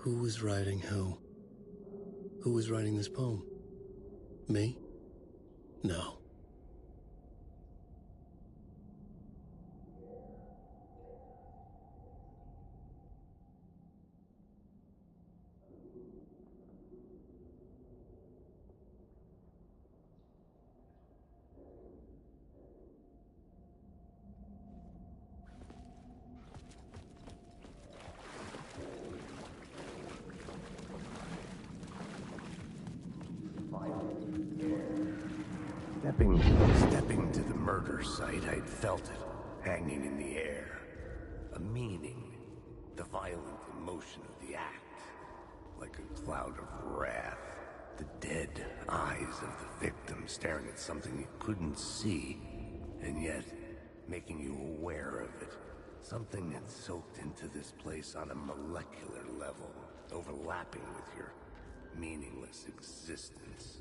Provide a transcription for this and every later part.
Who was writing who? Who was writing this poem? Me? No. Stepping to the murder site, I'd felt it, hanging in the air. A meaning, the violent emotion of the act. Like a cloud of wrath, the dead eyes of the victim staring at something you couldn't see, and yet making you aware of it. Something that soaked into this place on a molecular level, overlapping with your meaningless existence.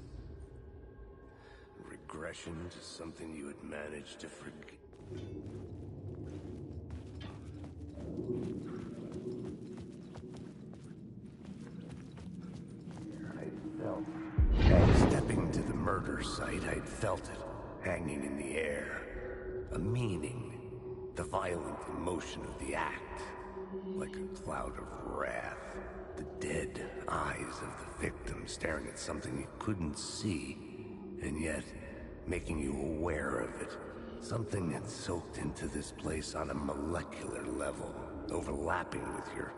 Regression to something you had managed to forget. Stepping to the murder site, I'd felt it, hanging in the air. A meaning, the violent emotion of the act. Like a cloud of wrath, the dead eyes of the victim staring at something you couldn't see, and yet making you aware of it. Something that soaked into this place on a molecular level, overlapping with your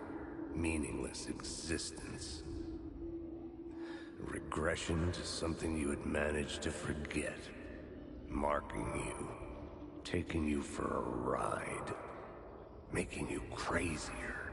meaningless existence. Regression to something you had managed to forget. Marking you, taking you for a ride, making you crazier.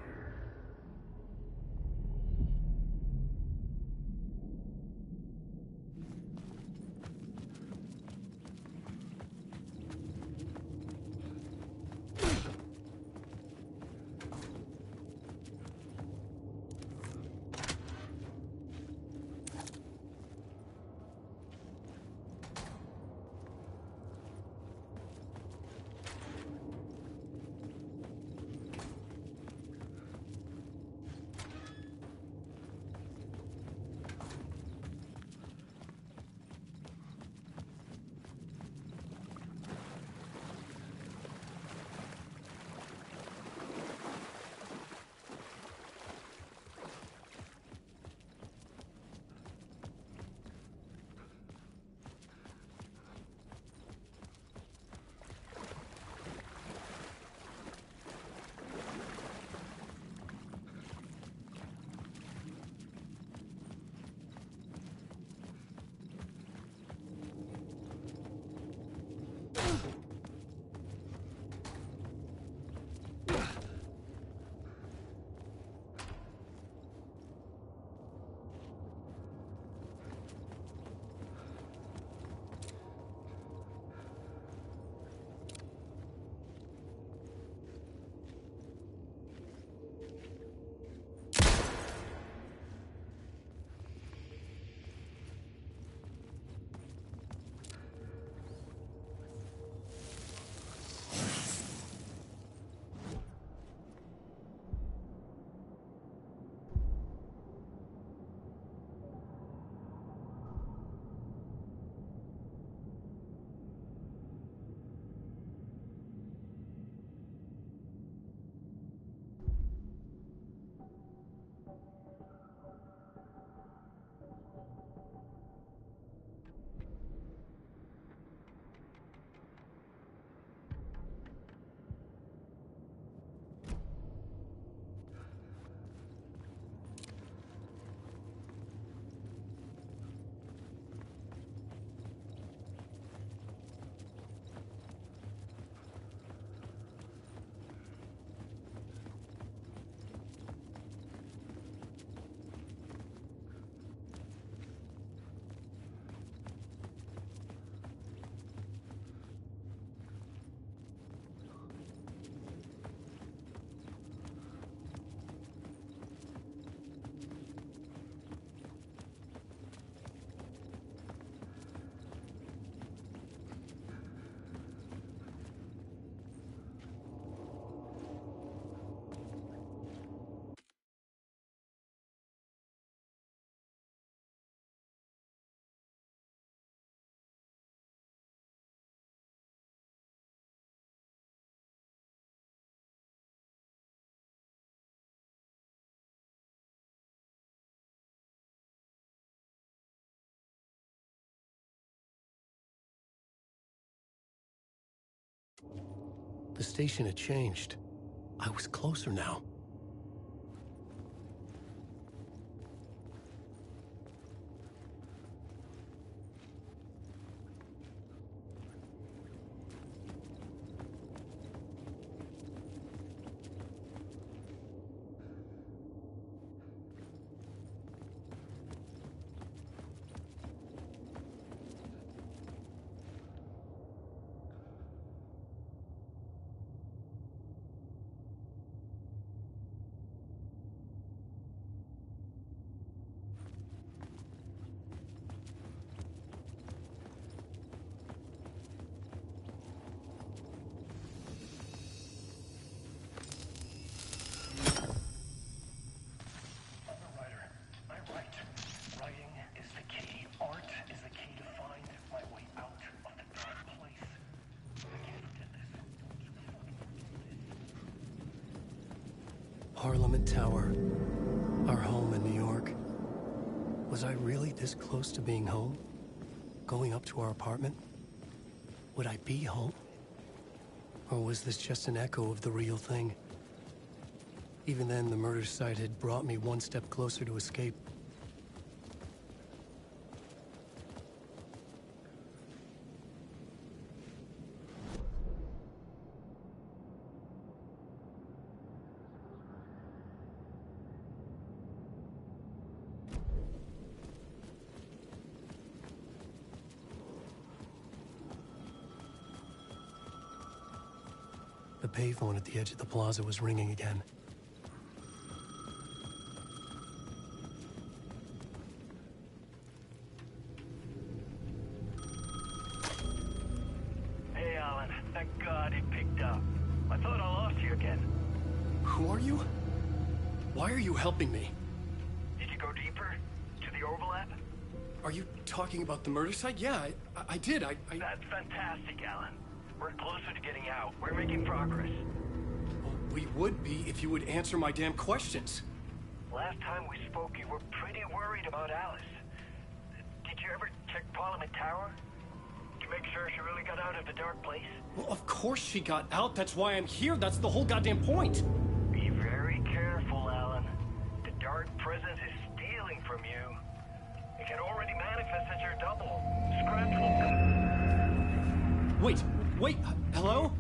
The station had changed. I was closer now. Parliament Tower, our home in New York. Was I really this close to being home? Going up to our apartment? Would I be home? Or was this just an echo of the real thing? Even then, the murder site had brought me one step closer to escape. The payphone at the edge of the plaza was ringing again. Hey, Allan. Thank God it picked up. I thought I lost you again. Who are you? Why are you helping me? Did you go deeper? To the overlap? Are you talking about the murder site? Yeah, I did. That's fantastic, Allan. We're closer to getting out. We're making progress. Well, we would be if you would answer my damn questions. Last time we spoke, you were pretty worried about Alice. Did you ever check Parliament Tower? To make sure she really got out of the dark place? Well, of course she got out. That's why I'm here. That's the whole goddamn point. Be very careful, Allan. The dark presence is stealing from you. It can already manifest as your double. Scratch will come. Wait, hello?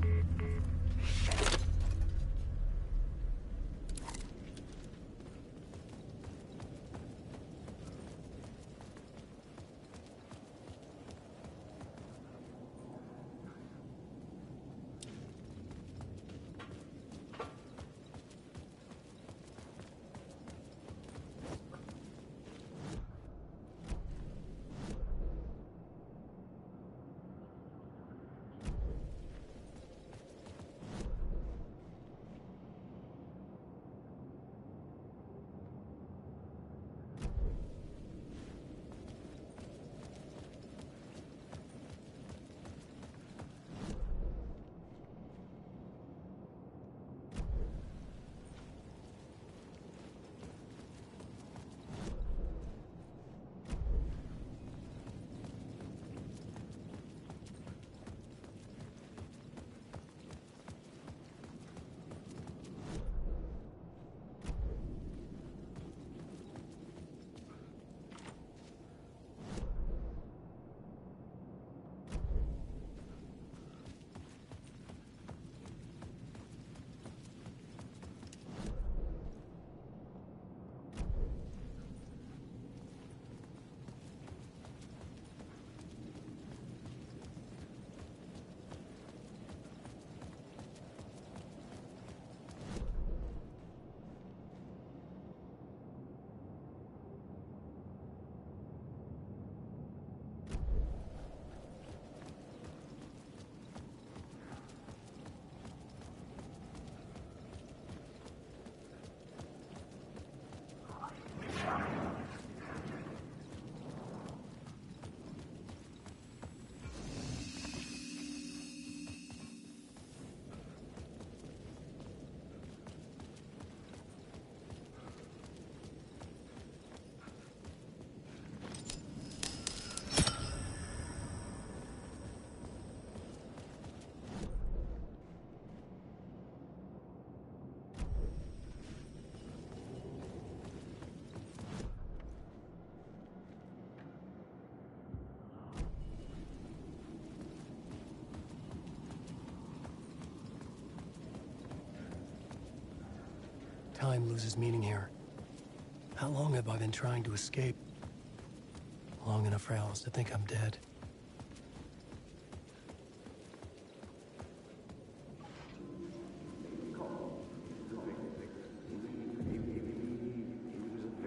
time loses meaning here. How long have I been trying to escape? Long enough for Alice to think I'm dead.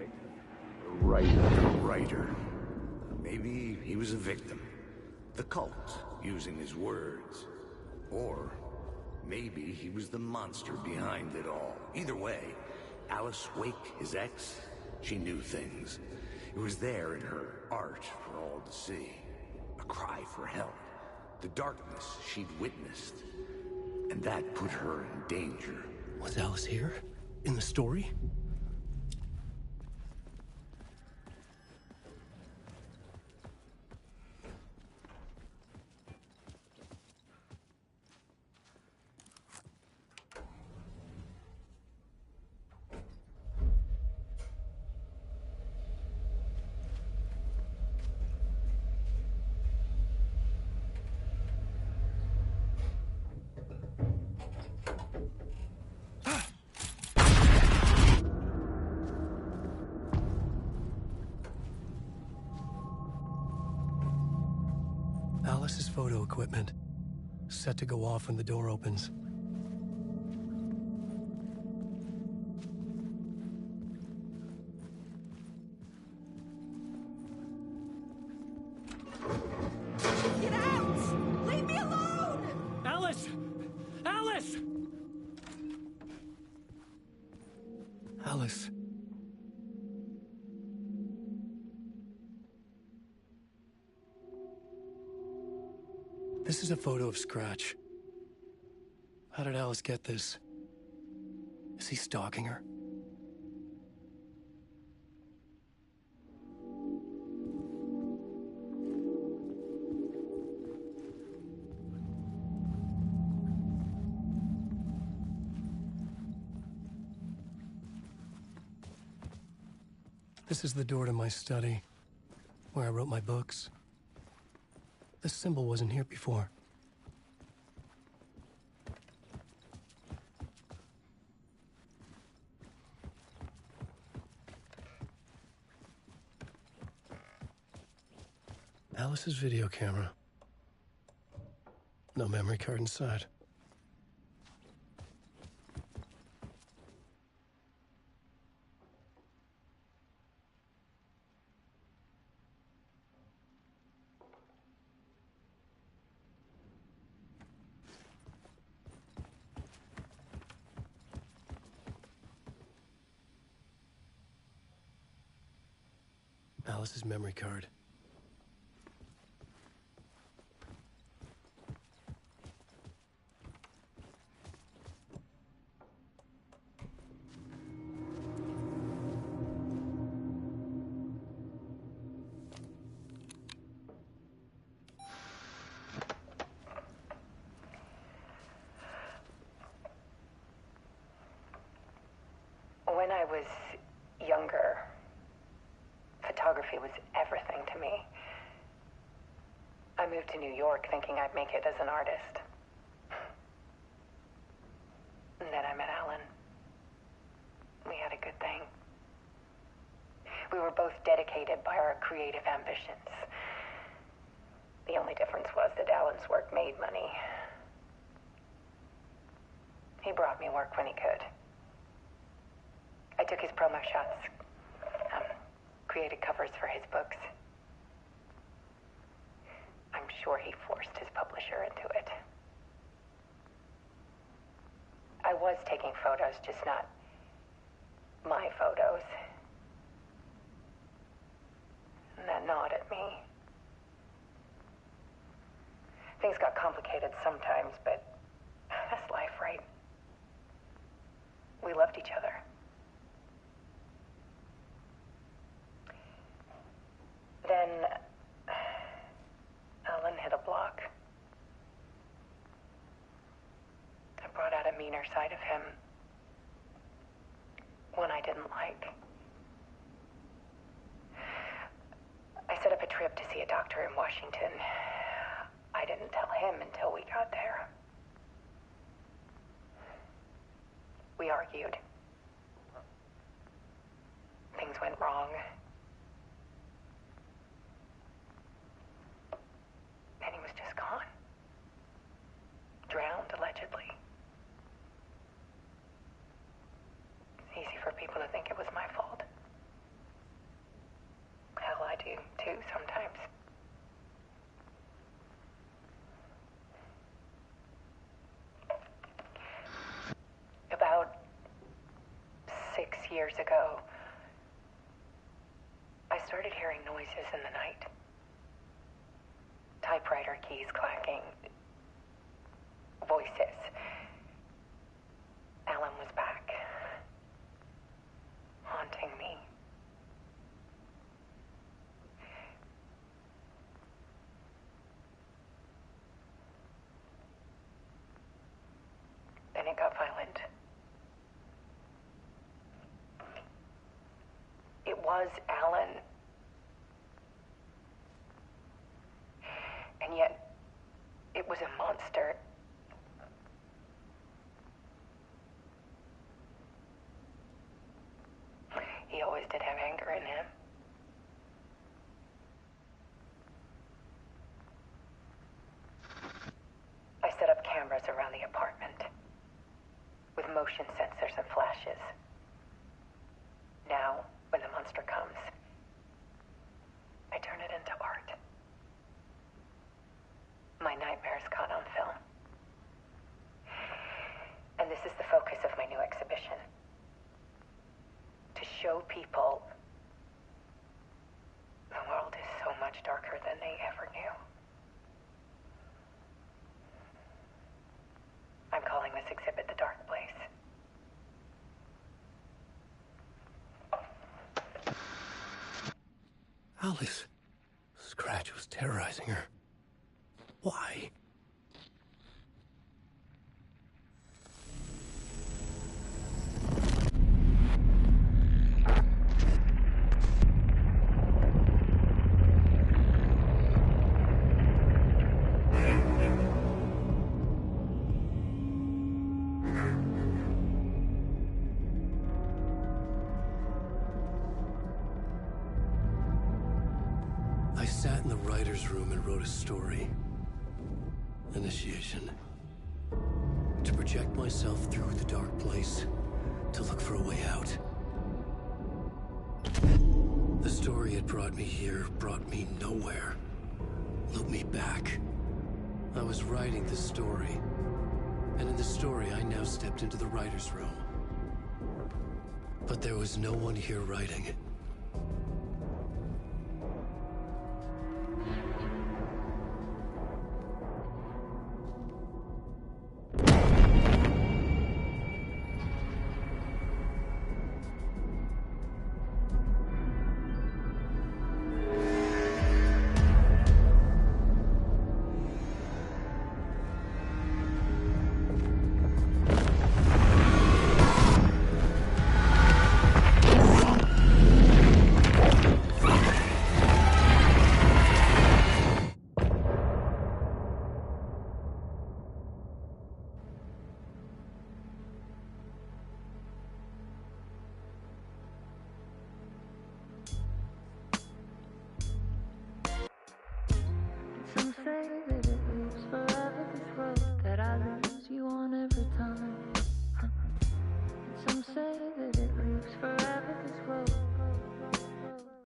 The writer. Maybe he was a victim. The cult, using his words. Or maybe he was the monster behind it all. Either way, Alice Wake, his ex, she knew things. It was there in her art for all to see. A cry for help. The darkness she'd witnessed. And that put her in danger. Was Alice here? In the story? Alice's photo equipment, set to go off when the door opens. Get out! Leave me alone! Alice! Alice! Alice. This is a photo of Scratch. How did Alice get this? Is he stalking her? This is the door to my study, where I wrote my books. This symbol wasn't here before. Alice's video camera. No memory card inside. Alice's memory card. When I was younger, photography was everything to me. I moved to New York thinking I'd make it as an artist. And then I met Allan. We had a good thing. We were both dedicated by our creative ambitions. The only difference was that Allan's work made money. He brought me work when he could. I took his promo shots, created covers for his books. I'm sure he forced his publisher into it. I was taking photos, just not my photos. And that gnawed at me. Things got complicated sometimes, but that's life, right? We loved each other. Then Allan hit a block. I brought out a meaner side of him. One I didn't like. I set up a trip to see a doctor in Washington. I didn't tell him until we got there. We argued. went wrong. And he was just gone. Drowned, allegedly. It's easy for people to think it was my fault. Hell, I do too sometimes. About 6 years ago, I started hearing noises in the night. Typewriter keys clacking. Voices. Allan was back. Haunting me. Then it got violent. It was Allan. And yet, it was a monster. He always did have anger in him. I set up cameras around the apartment with motion sensors and flashes. Now, when the monster comes, I turn it into art. My nightmares caught on film. And this is the focus of my new exhibition. To show people the world is so much darker than they ever knew. I'm calling this exhibit The Dark Place. Alice. Scratch was terrorizing her. Why? I sat in the writer's room and wrote a story. Initiation. To project myself through the dark place, to look for a way out. The story had brought me here, brought me nowhere. Looped me back. I was writing the story. And in the story, I now stepped into the writer's room. But there was no one here writing. Some say